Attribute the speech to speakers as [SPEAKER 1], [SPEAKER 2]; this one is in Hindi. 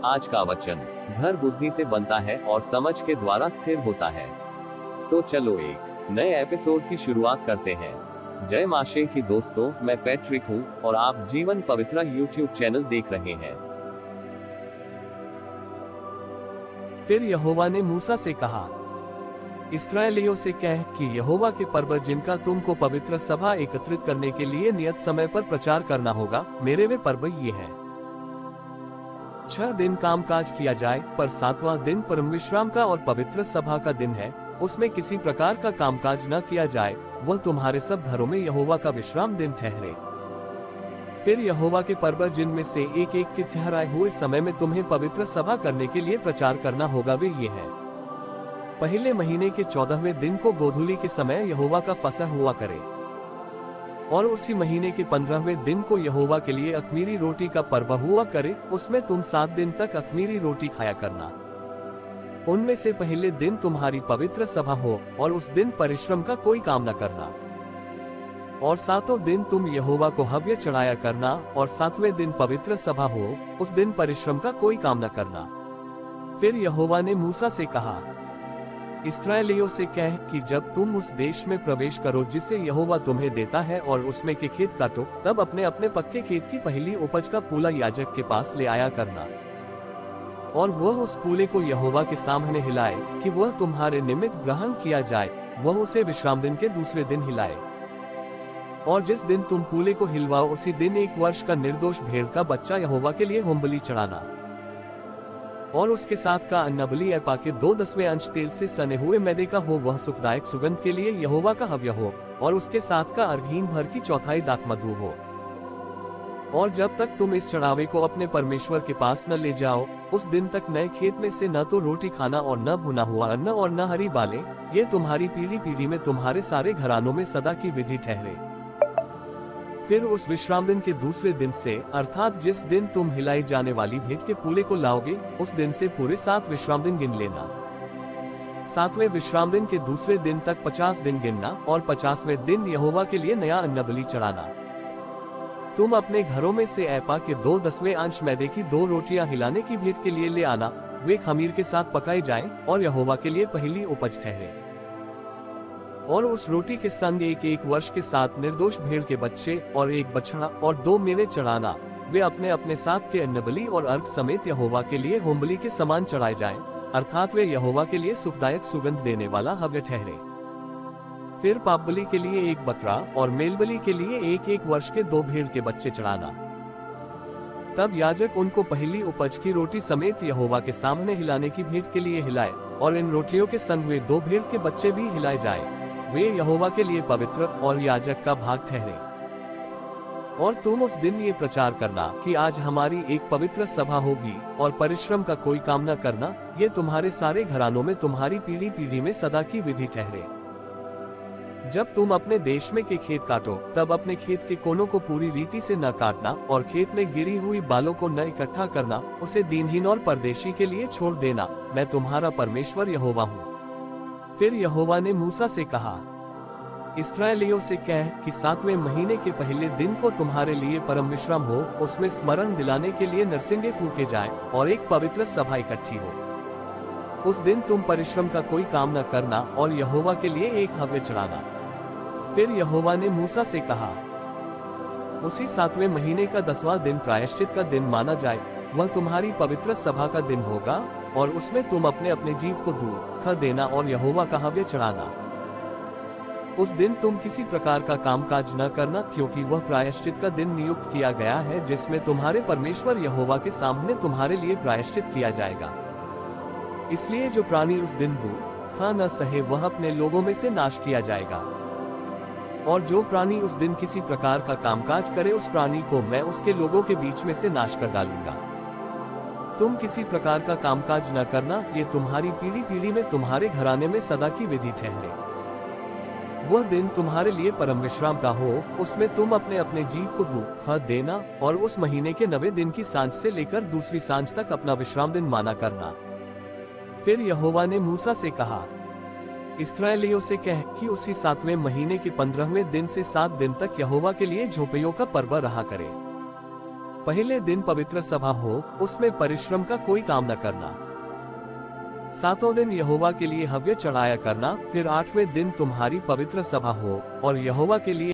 [SPEAKER 1] आज का वचन, घर बुद्धि से बनता है और समझ के द्वारा स्थिर होता है। तो चलो एक नए एपिसोड की शुरुआत करते हैं। जय माशे की दोस्तों, मैं पैट्रिक हूँ और आप जीवन पवित्रा यूट्यूब चैनल देख रहे हैं।
[SPEAKER 2] फिर यहोवा ने मूसा से कहा, इस्राएलियों से कह कि यहोवा के पर्वत जिनका तुमको पवित्र सभा एकत्रित करने के लिए नियत समय पर प्रचार करना होगा, मेरे वे पर्वत ये हैं। 6 दिन कामकाज किया जाए, पर 7वां दिन परम विश्राम का और पवित्र सभा का दिन है, उसमें किसी प्रकार का कामकाज न किया जाए, वह तुम्हारे सब घरों में यहोवा का विश्राम दिन ठहरे। फिर यहोवा के पर्वत जिनमें से एक एक के ठहराए हुए समय में तुम्हें पवित्र सभा करने के लिए प्रचार करना होगा, वे ये हैं। पहले महीने के 14वें दिन को गोधूली के समय यहोवा का फसह हुआ करे, और उसी महीने के 15वें दिन को यहोवा के लिए अख़मीरी रोटी का पर्व हुआ करे। उसमें तुम 7 दिन तक अख़मीरी रोटी खाया करना। उनमें से पहले दिन तुम्हारी पवित्र सभा हो, और उस दिन परिश्रम का कोई काम न करना। और 7 दिन तुम यहोवा को हव्य चढ़ाया करना, और 7वें दिन पवित्र सभा हो, उस दिन परिश्रम का कोई काम न करना। फिर यहोवा ने मूसा से कहा, इस्राएलियों से कह कि जब तुम उस देश में प्रवेश करो जिसे यहोवा तुम्हें देता है, और उसमें के खेत काटो, तब अपने अपने पक्के खेत की पहली उपज का पूला याजक के पास ले आया करना। और वह उस पूले को यहोवा के सामने हिलाए कि वह तुम्हारे निमित्त ग्रहण किया जाए, वह उसे विश्राम दिन के दूसरे दिन हिलाए। और जिस दिन तुम पूले को हिलवाओ, उसी दिन 1 वर्ष का निर्दोष भेड़ का बच्चा यहोवा के लिए होमबलि चढ़ाना। और उसके साथ का अन्नबलि एपा के 2/10 अंश तेल से सने हुए मैदे का हो, वह सुखदायक सुगंध के लिए यहोवा का हव्य हो। और उसके साथ का अर्घीन भर की 1/4 दाखमधु हो। और जब तक तुम इस चढ़ावे को अपने परमेश्वर के पास न ले जाओ, उस दिन तक नए खेत में से न तो रोटी खाना और न भुना हुआ अन्न और न हरी बालें, ये तुम्हारी पीढ़ी पीढ़ी में तुम्हारे सारे घरानों में सदा की विधि ठहरे। फिर उस विश्राम दिन के दूसरे दिन से, अर्थात जिस दिन तुम हिलाई जाने वाली भेंट के पूले को लाओगे, उस दिन से पूरे 7 विश्राम दिन गिन लेना। 7वें विश्राम दिन के दूसरे दिन तक 50 दिन गिनना, और 50वें दिन यहोवा के लिए नया अन्नबलि चढ़ाना। तुम अपने घरों में से एपा के 2/10 अंश मैदे की 2 रोटियां हिलाने की भेंट के लिए ले आना। वे खमीर के साथ पकाई जाएं, और यहोवा के लिए पहली उपज ठहरे। और उस रोटी के संग 1 वर्ष के 7 निर्दोष भेड़ के बच्चे और 1 बछड़ा और 2 मेढ़े चढ़ाना। वे अपने अपने साथ के अन्नबलि और अर्घ समेत यहोवा के लिए होमबलि के समान चढ़ाए जाएं, अर्थात वे यहोवा के लिए सुखदायक सुगंध देने वाला हव्य ठहरे। फिर पापबलि के लिए 1 बकरा और मेलबलि के लिए 1 वर्ष के 2 भेड़ के बच्चे चढ़ाना। तब याजक उनको पहली उपज की रोटी समेत यहोवा के सामने हिलाने की भेंट के लिए हिलाए, और इन रोटियों के संग वे 2 भेड़ के बच्चे भी हिलाए जाएं। वे यहोवा के लिए पवित्र और याजक का भाग ठहरे। और तुम उस दिन ये प्रचार करना कि आज हमारी एक पवित्र सभा होगी, और परिश्रम का कोई काम न करना। ये तुम्हारे सारे घरानों में तुम्हारी पीढ़ी पीढ़ी में सदा की विधि ठहरे। जब तुम अपने देश में के खेत काटो, तब अपने खेत के कोनों को पूरी रीति से न काटना, और खेत में गिरी हुई बालों को न इकट्ठा करना। उसे दीनहीन और परदेशी के लिए छोड़ देना। मैं तुम्हारा परमेश्वर यहोवा हूँ। फिर यहोवा ने मूसा से कहा, इस्राएलियों से कह कि 7वें महीने के पहले दिन को तुम्हारे लिए परम विश्राम हो, उसमें स्मरण दिलाने के लिए नरसिंगे फूके जाएं, और एक पवित्र सभा इकट्ठी हो। उस दिन तुम परिश्रम का कोई काम न करना, और यहोवा के लिए एक हव्य चढ़ाना। फिर यहोवा ने मूसा से कहा, उसी 7वें महीने का 10वां दिन प्रायश्चित का दिन माना जाए, वह तुम्हारी पवित्र सभा का दिन होगा। और उसमें तुम अपने अपने जीव को दूध देना और यहोवा का हव्य चढ़ाना। उस दिन तुम किसी प्रकार का कामकाज न करना, क्योंकि वह प्रायश्चित का दिन नियुक्त किया गया है, जिसमें तुम्हारे परमेश्वर यहोवा के सामने तुम्हारे लिए प्रायश्चित किया जाएगा। इसलिए जो प्राणी उस दिन दूध न सहे, वह अपने लोगों में से नाश किया जाएगा। और जो प्राणी उस दिन किसी प्रकार का कामकाज करे, उस प्राणी को मैं उसके लोगों के बीच में से नाश कर डालूंगा। तुम किसी प्रकार का कामकाज न करना, ये तुम्हारी पीढ़ी पीढ़ी में तुम्हारे घराने में सदा की विधि ठहरे। वह दिन तुम्हारे लिए परम विश्राम का हो, उसमें तुम अपने अपने जीव को दूध देना, और उस महीने के 9वें दिन की सांझ से लेकर दूसरी सांझ तक अपना विश्राम दिन माना करना। फिर यहोवा ने मूसा से कहा, इस्राएलियों से कह कि उसी 7वें महीने के 15वें दिन से 7 दिन तक यहोवा के लिए झोपड़ियों का पर्व रहा करे। पहले दिन पवित्र सभा हो, उसमें परिश्रम का कोई काम न करना। 7वें दिन यहोवा के लिए हव्य चढ़ाया करना, फिर 8वें दिन तुम्हारी पवित्र सभा हो और यहोवा के लिए